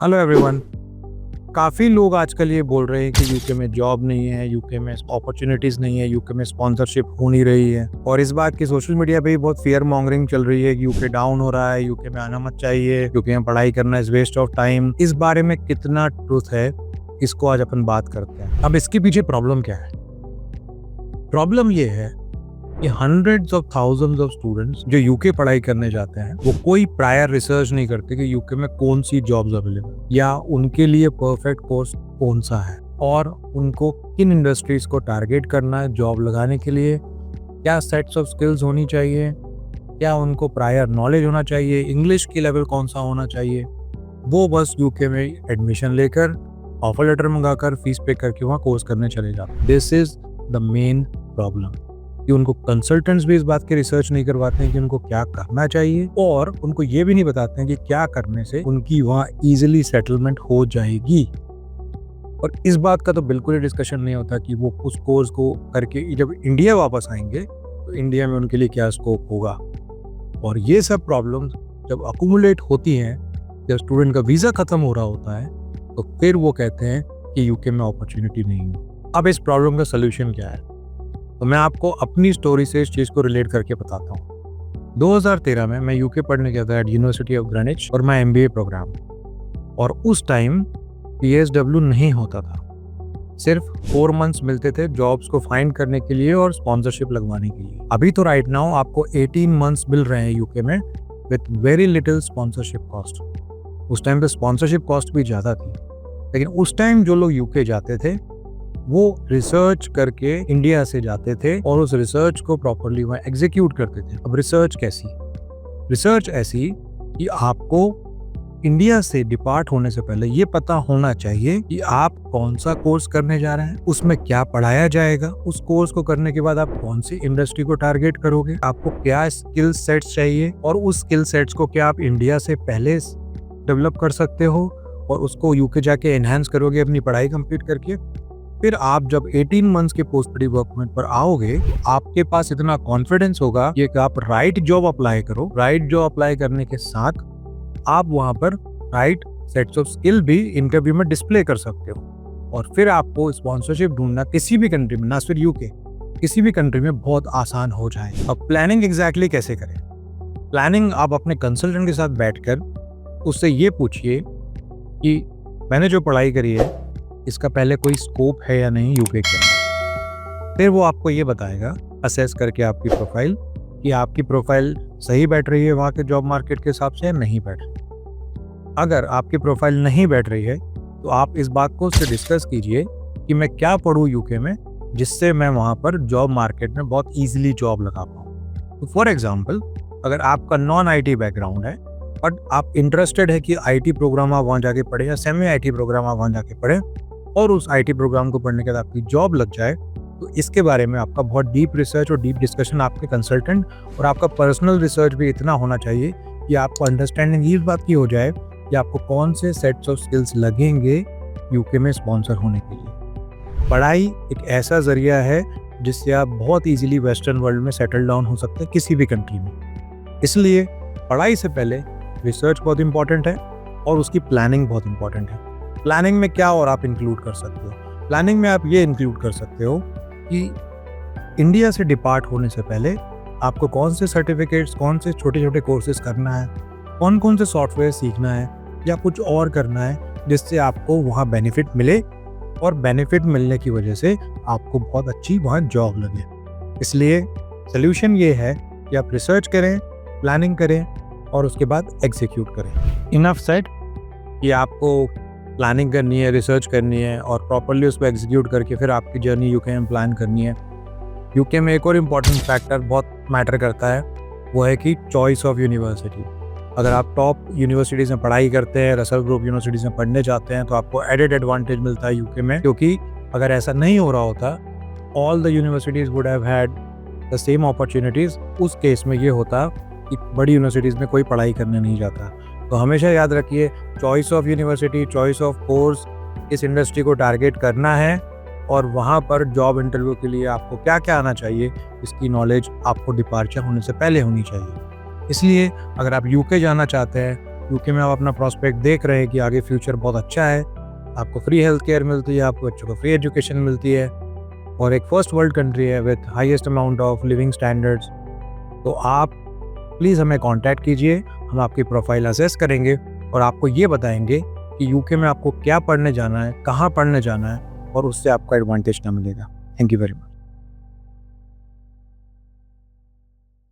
Hello everyone. काफ़ी लोग आजकल ये बोल रहे हैं कि यूके में जॉब नहीं है, यूके में अपॉर्चुनिटीज़ नहीं है, यूके में स्पॉन्सरशिप हो नहीं रही है और इस बात की सोशल मीडिया पे भी बहुत फियर मॉन्गरिंग चल रही है कि यूके डाउन हो रहा है, यूके में आना मत चाहिए, यूके में पढ़ाई करना इज वेस्ट ऑफ टाइम। इस बारे में कितना ट्रुथ है, इसको आज अपन बात करते हैं। अब इसके पीछे प्रॉब्लम क्या है? प्रॉब्लम ये है कि hundreds of thousands of students जो यूके पढ़ाई करने जाते हैं वो कोई प्रायर रिसर्च नहीं करते कि यूके में कौन सी जॉब्स अवेलेबल या उनके लिए परफेक्ट कोर्स कौन सा है और उनको किन इंडस्ट्रीज को टारगेट करना है जॉब लगाने के लिए, क्या सेट्स ऑफ स्किल्स होनी चाहिए, क्या उनको प्रायर नॉलेज होना चाहिए, इंग्लिश की लेवल कौन सा होना चाहिए। वो बस यूके में एडमिशन लेकर ऑफर लेटर मंगाकर फीस पे करके वहाँ कोर्स करने चले जाते। This is the main problem कि उनको कंसल्टेंट्स भी इस बात की रिसर्च नहीं करवाते हैं कि उनको क्या करना चाहिए और उनको ये भी नहीं बताते हैं कि क्या करने से उनकी वहाँ इजीली सेटलमेंट हो जाएगी। और इस बात का तो बिल्कुल ही डिस्कशन नहीं होता कि वो उस कोर्स को करके जब इंडिया वापस आएंगे तो इंडिया में उनके लिए क्या स्कोप होगा। और ये सब प्रॉब्लम्स जब अकुमुलेट होती हैं, जब स्टूडेंट का वीज़ा ख़त्म हो रहा होता है तो फिर वो कहते हैं कि यूके में अपॉर्चुनिटी नहीं है। अब इस प्रॉब्लम का सोल्यूशन क्या है, तो मैं आपको अपनी स्टोरी से इस चीज़ को रिलेट करके बताता हूँ। 2013 में मैं यूके पढ़ने गया था एट यूनिवर्सिटी ऑफ ग्रेनिच और मैं MBA प्रोग्राम, और उस टाइम PSW नहीं होता था। सिर्फ 4 मंथ्स मिलते थे जॉब्स को फाइंड करने के लिए और स्पॉन्सरशिप लगवाने के लिए। अभी तो राइट नाउ आपको 18 मंथ्स मिल रहे हैं यूके में with very little sponsorship cost. उस टाइम पे स्पॉन्सरशिप कॉस्ट भी ज़्यादा थी, लेकिन उस टाइम जो लोग यूके जाते थे वो रिसर्च करके इंडिया से जाते थे और उस रिसर्च को प्रॉपरली वहाँ एग्जीक्यूट करते थे। अब रिसर्च कैसी? रिसर्च ऐसी कि आपको इंडिया से डिपार्ट होने से पहले ये पता होना चाहिए कि आप कौन सा कोर्स करने जा रहे हैं, उसमें क्या पढ़ाया जाएगा, उस कोर्स को करने के बाद आप कौन सी इंडस्ट्री को टारगेट करोगे, आपको क्या स्किल सेट्स चाहिए और उस स्किल सेट्स को क्या आप इंडिया से पहले डेवलप कर सकते हो और उसको यूके जाके एनहांस करोगे अपनी पढ़ाई कंप्लीट करके। फिर आप जब 18 मंथ्स के पोस्ट स्टडी वर्क परमिट पर आओगे तो आपके पास इतना कॉन्फिडेंस होगा कि आप राइट जॉब अप्लाई करो। राइट जॉब अप्लाई करने के साथ आप वहां पर राइट सेट्स ऑफ स्किल भी इंटरव्यू में डिस्प्ले कर सकते हो और फिर आपको स्पॉन्सरशिप ढूंढना किसी भी कंट्री में, ना सिर्फ यूके, किसी भी कंट्री में बहुत आसान हो जाए। अब प्लानिंग एग्जैक्टली कैसे करें? प्लानिंग आप अपने कंसल्टेंट के साथ बैठकर उससे ये पूछिए कि मैंने जो पढ़ाई करी है इसका पहले कोई स्कोप है या नहीं यूके के अंदर। फिर वो आपको ये बताएगा असेस करके आपकी प्रोफाइल कि आपकी प्रोफाइल सही बैठ रही है वहाँ के जॉब मार्केट के हिसाब से या नहीं बैठ रही। अगर आपकी प्रोफाइल नहीं बैठ रही है तो आप इस बात को उससे डिस्कस कीजिए कि मैं क्या पढूं यूके में जिससे मैं वहाँ पर जॉब मार्केट में बहुत ईजिली जॉब लगा पाऊँ। तो फॉर एग्जाम्पल, अगर आपका नॉन IT बैकग्राउंड है बट आप इंटरेस्टेड है कि IT प्रोग्राम आप वहाँ जाके पढ़े या सेमी IT प्रोग्राम आप वहाँ जाके पढ़े और उस IT प्रोग्राम को पढ़ने के बाद आपकी जॉब लग जाए, तो इसके बारे में आपका बहुत डीप रिसर्च और डीप डिस्कशन आपके कंसल्टेंट और आपका पर्सनल रिसर्च भी इतना होना चाहिए कि आपको अंडरस्टैंडिंग इस बात की हो जाए कि आपको कौन से सेट्स ऑफ स्किल्स लगेंगे यूके में स्पॉन्सर होने के लिए। पढ़ाई एक ऐसा जरिया है जिससे आप बहुत ईजिली वेस्टर्न वर्ल्ड में सेटल डाउन हो सकते हैं किसी भी कंट्री में। इसलिए पढ़ाई से पहले रिसर्च बहुत इंपॉर्टेंट है और उसकी प्लानिंग बहुत इंपॉर्टेंट है। प्लानिंग में क्या और आप इंक्लूड कर सकते हो? प्लानिंग में आप ये इंक्लूड कर सकते हो कि इंडिया से डिपार्ट होने से पहले आपको कौन से सर्टिफिकेट्स, कौन से छोटे छोटे कोर्सेज करना है, कौन कौन से सॉफ्टवेयर सीखना है या कुछ और करना है जिससे आपको वहाँ बेनिफिट मिले और बेनिफिट मिलने की वजह से आपको बहुत अच्छी वहाँ जॉब लगे। इसलिए सोल्यूशन ये है कि आप रिसर्च करें, प्लानिंग करें और उसके बाद एग्जीक्यूट करें। इनफ सेड कि आपको प्लानिंग करनी है, रिसर्च करनी है और प्रॉपरली उसको एग्जीक्यूट करके फिर आपकी जर्नी यूके में प्लान करनी है। यूके में एक और इम्पॉर्टेंट फैक्टर बहुत मैटर करता है, वो है कि चॉइस ऑफ यूनिवर्सिटी। अगर आप टॉप यूनिवर्सिटीज़ में पढ़ाई करते हैं, रसल ग्रुप यूनिवर्सिटीज़ में पढ़ने जाते हैं तो आपको एडेड एडवांटेज मिलता है यूके में, क्योंकि अगर ऐसा नहीं हो रहा होता, all the universities would have had the same opportunities. उस केस में ये होता कि बड़ी यूनिवर्सिटीज़ में कोई पढ़ाई करने नहीं जाता। तो हमेशा याद रखिए, choice of university, choice of course, इस इंडस्ट्री को टारगेट करना है और वहाँ पर जॉब इंटरव्यू के लिए आपको क्या क्या आना चाहिए, इसकी नॉलेज आपको डिपार्चर होने से पहले होनी चाहिए। इसलिए अगर आप यूके जाना चाहते हैं यूके में आप अपना प्रॉस्पेक्ट देख रहे हैं कि आगे फ्यूचर बहुत अच्छा है, आपको फ्री हेल्थ केयर मिलती है, आपको बच्चों को फ्री एजुकेशन मिलती है और एक फर्स्ट वर्ल्ड कंट्री है with highest amount of living standards, तो आप प्लीज़ हमें कांटेक्ट कीजिए। हम आपकी प्रोफाइल असेस करेंगे और आपको ये बताएंगे कि यूके में आपको क्या पढ़ने जाना है, कहाँ पढ़ने जाना है और उससे आपको एडवांटेज क्या मिलेगा। Thank you very much.